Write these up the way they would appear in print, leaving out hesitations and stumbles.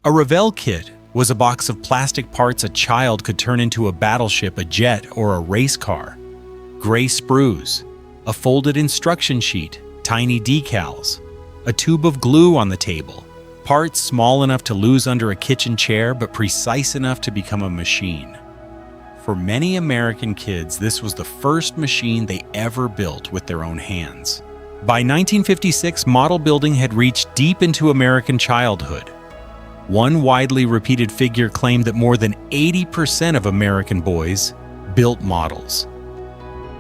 A Revell kit was a box of plastic parts a child could turn into a battleship, a jet, or a race car. Gray sprues, a folded instruction sheet, tiny decals, a tube of glue on the table, parts small enough to lose under a kitchen chair but precise enough to become a machine. For many American kids, this was the first machine they ever built with their own hands. By 1956, model building had reached deep into American childhood. One widely repeated figure claimed that more than 80% of American boys built models.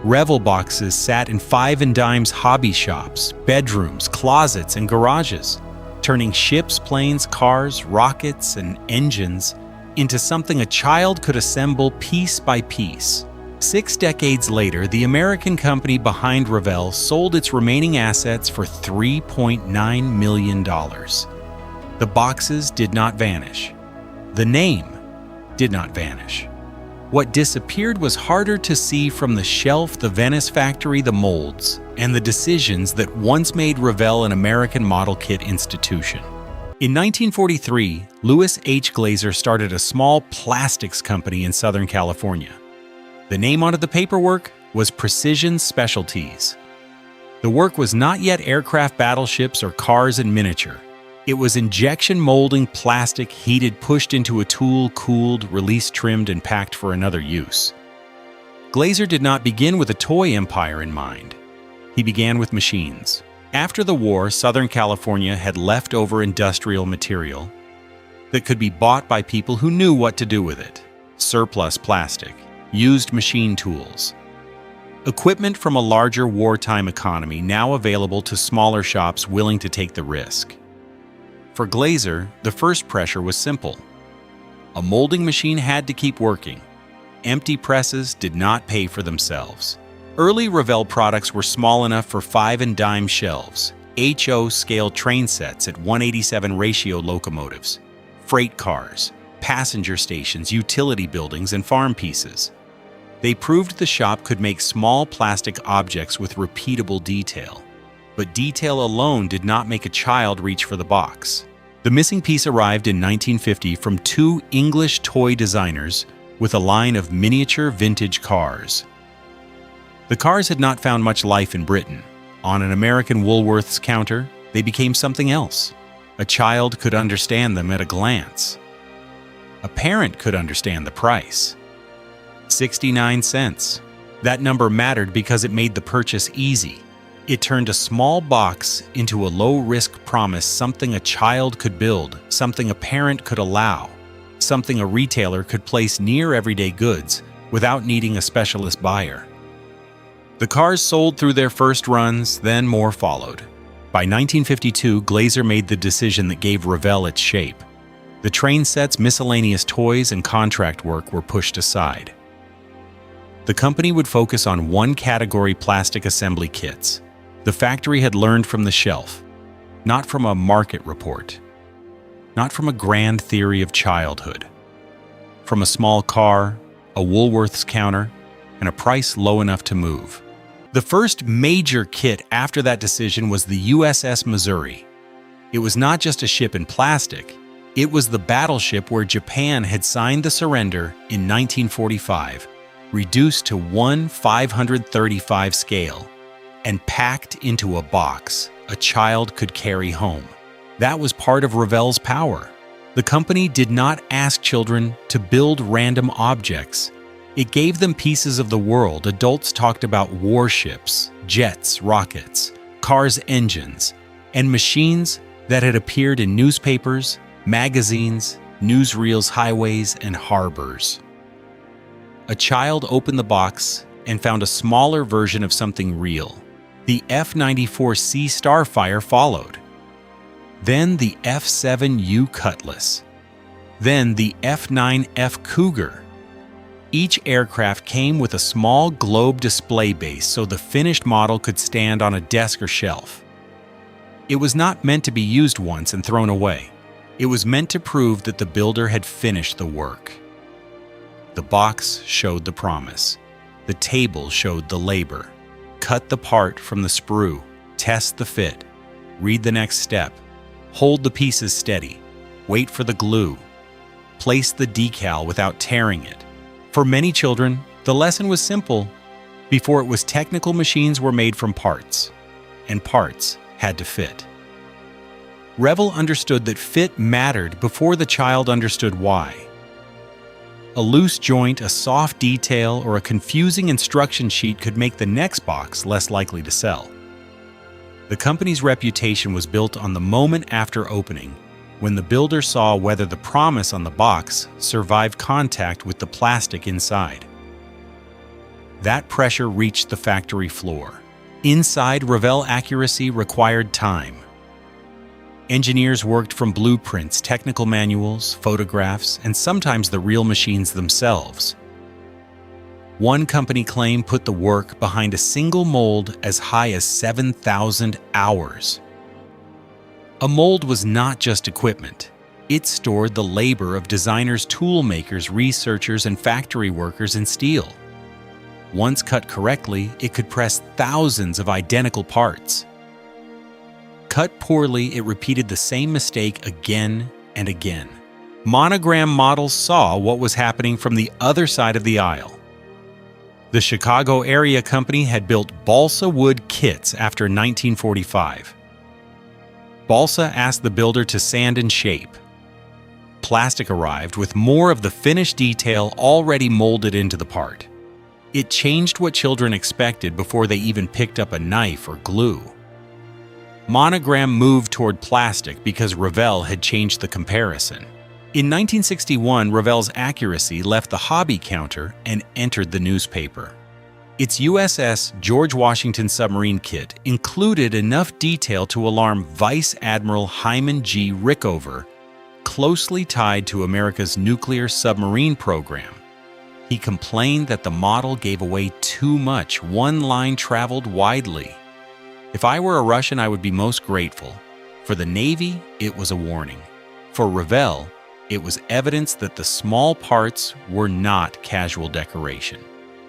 Revell boxes sat in five and dimes hobby shops, bedrooms, closets, and garages, turning ships, planes, cars, rockets, and engines into something a child could assemble piece by piece. 6 decades later, the American company behind Revell sold its remaining assets for $3.9 million. The boxes did not vanish. The name did not vanish. What disappeared was harder to see from the shelf, the Venice factory, the molds, and the decisions that once made Revell an American model kit institution. In 1943, Louis H. Glaser started a small plastics company in Southern California. The name on the paperwork was Precision Specialties. The work was not yet aircraft, battleships, or cars in miniature. It was injection molding plastic, heated, pushed into a tool, cooled, released, trimmed, and packed for another use. Glaser did not begin with a toy empire in mind. He began with machines. After the war, Southern California had leftover industrial material that could be bought by people who knew what to do with it. Surplus plastic, used machine tools, equipment from a larger wartime economy now available to smaller shops willing to take the risk. For Glaser, the first pressure was simple. A molding machine had to keep working. Empty presses did not pay for themselves. Early Revell products were small enough for 5 and dime shelves, HO scale train sets at 187 ratio locomotives, freight cars, passenger stations, utility buildings, and farm pieces. They proved the shop could make small plastic objects with repeatable detail. But detail alone did not make a child reach for the box. The missing piece arrived in 1950 from 2 English toy designers with a line of miniature vintage cars. The cars had not found much life in Britain. On an American Woolworth's counter, they became something else. A child could understand them at a glance. A parent could understand the price. 69 cents. That number mattered because it made the purchase easy. It turned a small box into a low-risk promise, something a child could build, something a parent could allow, something a retailer could place near everyday goods without needing a specialist buyer. The cars sold through their first runs, then more followed. By 1952, Glaser made the decision that gave Revell its shape. The train sets, miscellaneous toys, and contract work were pushed aside. The company would focus on one category: plastic assembly kits. The factory had learned from the shelf, not from a market report, not from a grand theory of childhood. From a small car, a Woolworth's counter, and a price low enough to move. The first major kit after that decision was the USS Missouri. It was not just a ship in plastic, it was the battleship where Japan had signed the surrender in 1945, reduced to 1/535 scale, and packed into a box a child could carry home. That was part of Revell's power. The company did not ask children to build random objects. It gave them pieces of the world. Adults talked about warships, jets, rockets, cars, engines, and machines that had appeared in newspapers, magazines, newsreels, highways, and harbors. A child opened the box and found a smaller version of something real. The F-94C Starfire followed. Then the F-7U Cutlass. Then the F-9F Cougar. Each aircraft came with a small globe display base so the finished model could stand on a desk or shelf. It was not meant to be used once and thrown away. It was meant to prove that the builder had finished the work. The box showed the promise. The table showed the labor. Cut the part from the sprue, test the fit, read the next step, hold the pieces steady. wait for the glue, place the decal without tearing it. For many children, the lesson was simple. Before it was technical, machines were made from parts, and parts had to fit. Revell understood that fit mattered before the child understood why. A loose joint, a soft detail, or a confusing instruction sheet could make the next box less likely to sell. The company's reputation was built on the moment after opening, when the builder saw whether the promise on the box survived contact with the plastic inside. That pressure reached the factory floor. Inside, Revell accuracy required time. Engineers worked from blueprints, technical manuals, photographs, and sometimes the real machines themselves. One company claim put the work behind a single mold as high as 7,000 hours. A mold was not just equipment. It stored the labor of designers, tool makers, researchers, and factory workers in steel. Once cut correctly, it could press thousands of identical parts. Cut poorly, it repeated the same mistake again and again. Monogram models saw what was happening from the other side of the aisle. The Chicago area company had built balsa wood kits after 1945. Balsa asked the builder to sand and shape. Plastic arrived with more of the finished detail already molded into the part. It changed what children expected before they even picked up a knife or glue. Monogram moved toward plastic because Revell had changed the comparison. In 1961, Revell's accuracy left the hobby counter and entered the newspaper. Its USS George Washington submarine kit included enough detail to alarm Vice Admiral Hyman G. Rickover, closely tied to America's nuclear submarine program. He complained that the model gave away too much. One line traveled widely. If I were a Russian, I would be most grateful. For the Navy, it was a warning. For Revell, it was evidence that the small parts were not casual decoration.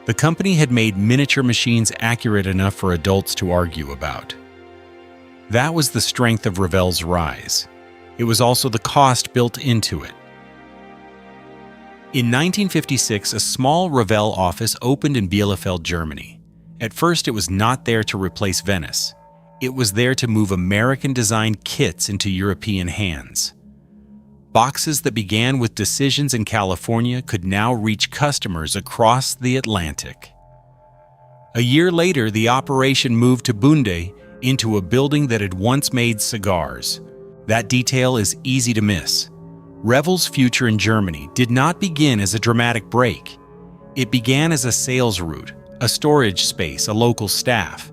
The company had made miniature machines accurate enough for adults to argue about. That was the strength of Revell's rise. It was also the cost built into it. In 1956, a small Revell office opened in Bielefeld, Germany. At first, it was not there to replace Venice. It was there to move American-designed kits into European hands. Boxes that began with decisions in California could now reach customers across the Atlantic. A year later, the operation moved to Bunde, into a building that had once made cigars. That detail is easy to miss. Revell's future in Germany did not begin as a dramatic break. It began as a sales route, a storage space, a local staff,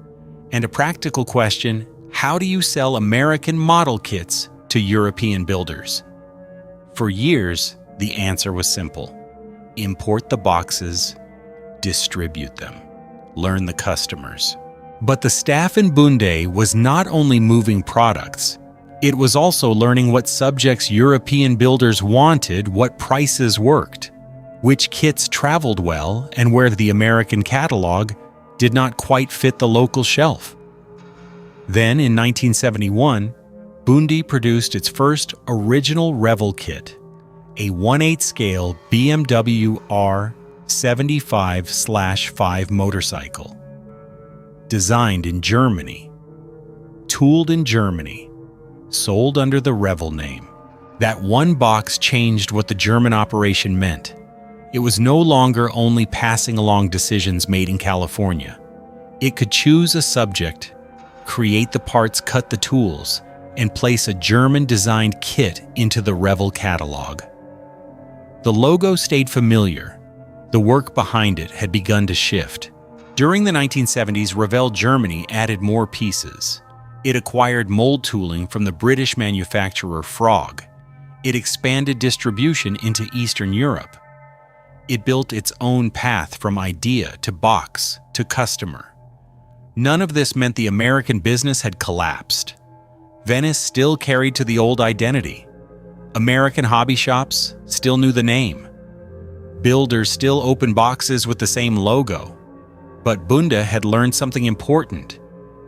and a practical question: how do you sell American model kits to European builders? For years, the answer was simple: import the boxes, distribute them, learn the customers. But the staff in Bunde was not only moving products, it was also learning what subjects European builders wanted, what prices worked, which kits traveled well, and where the American catalog did not quite fit the local shelf. Then, in 1971, Bunde produced its first original Revell kit, a 1/8 scale BMW R 75/5 motorcycle. Designed in Germany, tooled in Germany, sold under the Revell name. That one box changed what the German operation meant. It was no longer only passing along decisions made in California. It could choose a subject, create the parts, cut the tools, and place a German-designed kit into the Revell catalog. The logo stayed familiar. The work behind it had begun to shift. During the 1970s, Revell Germany added more pieces. It acquired mold tooling from the British manufacturer Frog. It expanded distribution into Eastern Europe. It built its own path from idea to box to customer. None of this meant the American business had collapsed. Venice still carried to the old identity. American hobby shops still knew the name. Builders still opened boxes with the same logo. But Bunde had learned something important.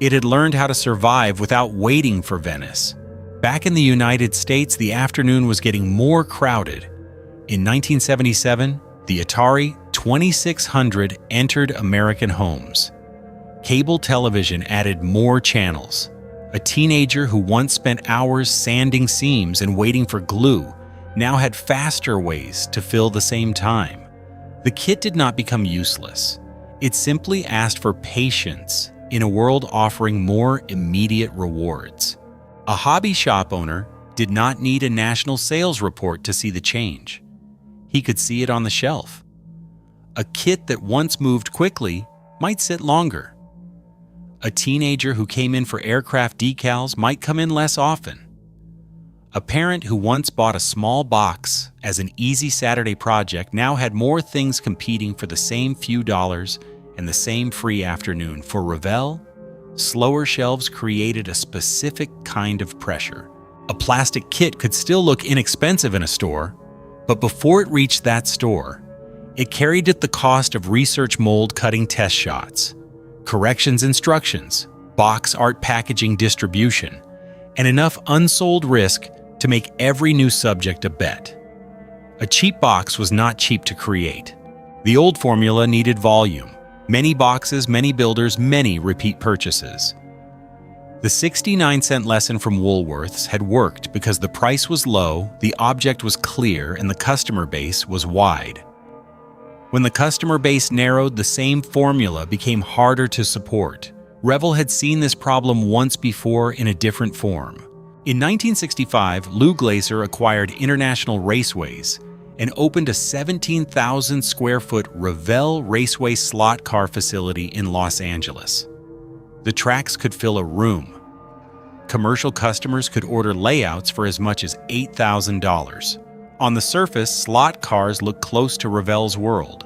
It had learned how to survive without waiting for Venice. Back in the United States, the afternoon was getting more crowded. In 1977, the Atari 2600 entered American homes. Cable television added more channels. A teenager who once spent hours sanding seams and waiting for glue now had faster ways to fill the same time. The kit did not become useless. It simply asked for patience in a world offering more immediate rewards. A hobby shop owner did not need a national sales report to see the change. He could see it on the shelf. A kit that once moved quickly might sit longer. A teenager who came in for aircraft decals might come in less often. A parent who once bought a small box as an easy Saturday project now had more things competing for the same few dollars and the same free afternoon. For Revell, slower shelves created a specific kind of pressure. A plastic kit could still look inexpensive in a store, but before it reached that store, it carried it the cost of research mold cutting test shots, corrections instructions, box art packaging distribution, and enough unsold risk to make every new subject a bet. A cheap box was not cheap to create. The old formula needed volume. Many boxes, many builders, many repeat purchases. The 69-cent lesson from Woolworths had worked because the price was low, the object was clear, and the customer base was wide. When the customer base narrowed, the same formula became harder to support. Revell had seen this problem once before in a different form. In 1965, Lou Glaser acquired International Raceways and opened a 17,000-square-foot Revell Raceway slot car facility in Los Angeles. The tracks could fill a room. Commercial customers could order layouts for as much as $8,000. On the surface, slot cars looked close to Revell's world.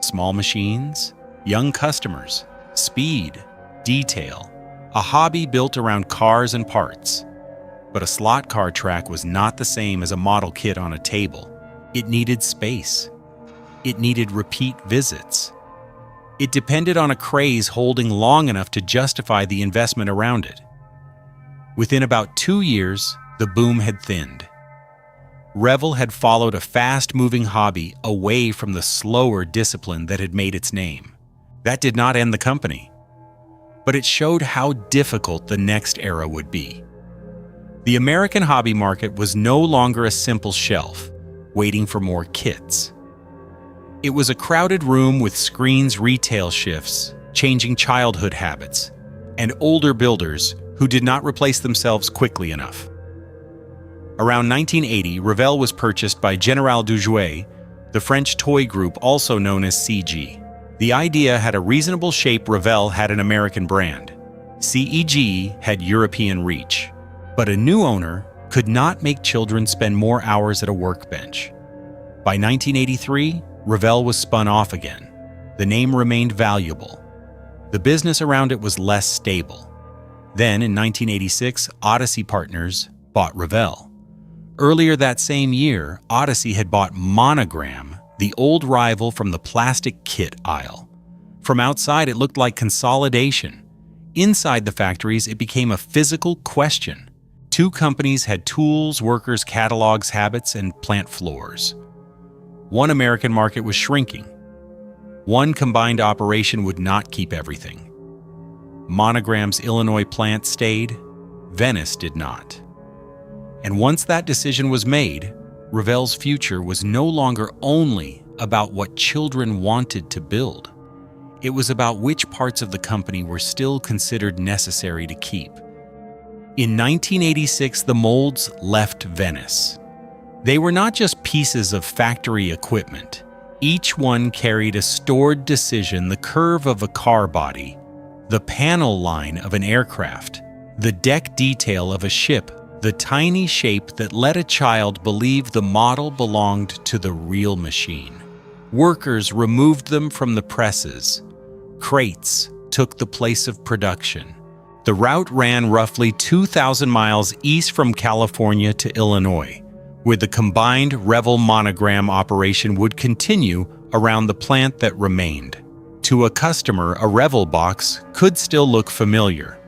Small machines, young customers, speed, detail, a hobby built around cars and parts. But a slot car track was not the same as a model kit on a table. It needed space. It needed repeat visits. It depended on a craze holding long enough to justify the investment around it. Within about 2 years, the boom had thinned. Revell had followed a fast-moving hobby away from the slower discipline that had made its name. That did not end the company, but it showed how difficult the next era would be. The American hobby market was no longer a simple shelf, waiting for more kits. It was a crowded room with screens, retail shifts, changing childhood habits, and older builders who did not replace themselves quickly enough. Around 1980, Revell was purchased by Général du Jouet, the French toy group also known as CG. The idea had a reasonable shape. Revell had an American brand. CEG had European reach. But a new owner could not make children spend more hours at a workbench. By 1983, Revell was spun off again. The name remained valuable. The business around it was less stable. Then, in 1986, Odyssey Partners bought Revell. Earlier that same year, Odyssey had bought Monogram, the old rival from the plastic kit aisle. From outside, it looked like consolidation. Inside the factories, it became a physical question. Two companies had tools, workers, catalogs, habits, and plant floors. One American market was shrinking. One combined operation would not keep everything. Monogram's Illinois plant stayed, Venice did not. And once that decision was made, Revell's future was no longer only about what children wanted to build. It was about which parts of the company were still considered necessary to keep. In 1986, the molds left Venice. They were not just pieces of factory equipment. Each one carried a stored decision: the curve of a car body, the panel line of an aircraft, the deck detail of a ship, the tiny shape that let a child believe the model belonged to the real machine. Workers removed them from the presses. Crates took the place of production. The route ran roughly 2,000 miles east from California to Illinois, where the combined Revell Monogram operation would continue around the plant that remained. To a customer, a Revell box could still look familiar.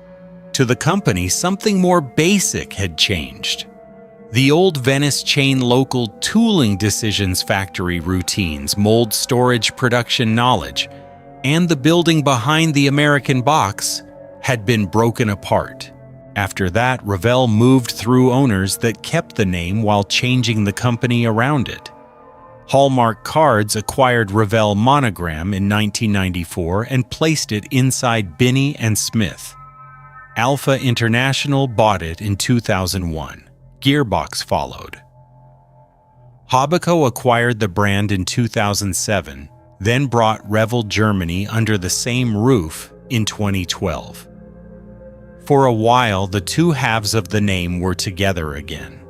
To the company, something more basic had changed. The old Venice chain local tooling decisions factory routines, mold storage production knowledge, and the building behind the American box had been broken apart. After that, Revell moved through owners that kept the name while changing the company around it. Hallmark Cards acquired Revell Monogram in 1994 and placed it inside Binney and Smith. Alpha International bought it in 2001. Gearbox followed. Habaco acquired the brand in 2007, then brought Revell Germany under the same roof in 2012. For a while, the two halves of the name were together again.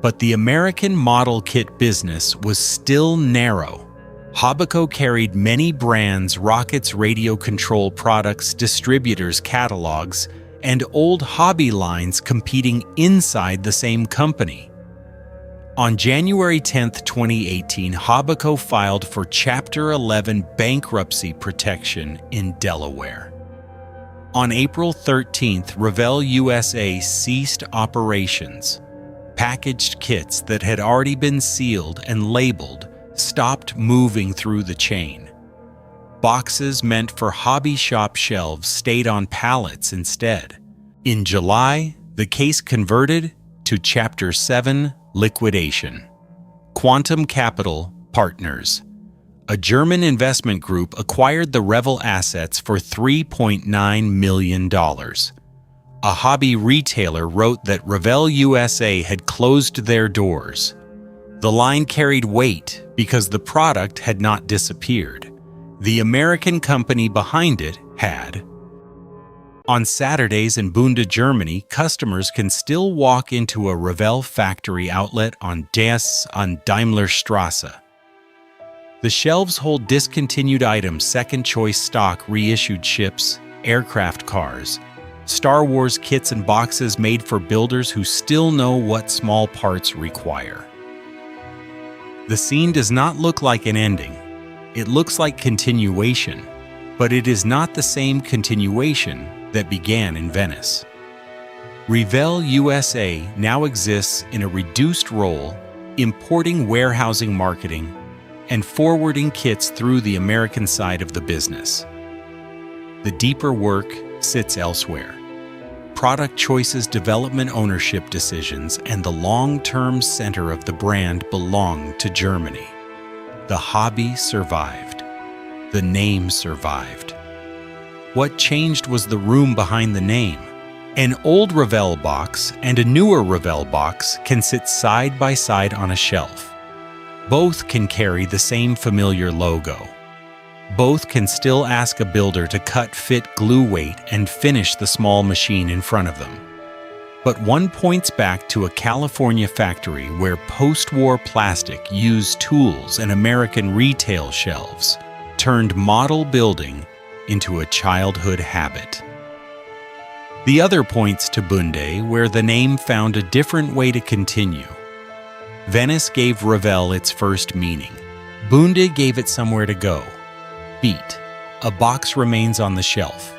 But the American model kit business was still narrow. Habaco carried many brands, Rocket's radio control products, distributors' catalogs, and old hobby lines competing inside the same company. On January 10, 2018, Habaco filed for Chapter 11 bankruptcy protection in Delaware. On April 13, Revell USA ceased operations. Packaged kits that had already been sealed and labeled stopped moving through the chain. Boxes meant for hobby shop shelves stayed on pallets instead. In July, the case converted to Chapter 7 liquidation. Quantum Capital Partners, a German investment group, acquired the Revell assets for $3.9 million. A hobby retailer wrote that Revell USA had closed their doors. The line carried weight because the product had not disappeared. The American company behind it had. On Saturdays in Bunda, Germany, customers can still walk into a Revell factory outlet on Daimlerstrasse. The shelves hold discontinued items, second-choice stock, reissued ships, aircraft cars, Star Wars kits and boxes made for builders who still know what small parts require. The scene does not look like an ending. It looks like continuation, but it is not the same continuation that began in Venice. Revell USA now exists in a reduced role, importing, warehousing, marketing, and forwarding kits through the American side of the business. The deeper work sits elsewhere. Product choices, development, ownership decisions, and the long-term center of the brand belong to Germany. The hobby survived. The name survived. What changed was the room behind the name. An old Revell box and a newer Revell box can sit side by side on a shelf. Both can carry the same familiar logo. Both can still ask a builder to cut, fit, glue, weight, and finish the small machine in front of them. But one points back to a California factory where post-war plastic, used tools, and American retail shelves turned model building into a childhood habit. The other points to Bunde, where the name found a different way to continue. Venice gave Revell its first meaning. Bunde gave it somewhere to go. Beat. A box remains on the shelf.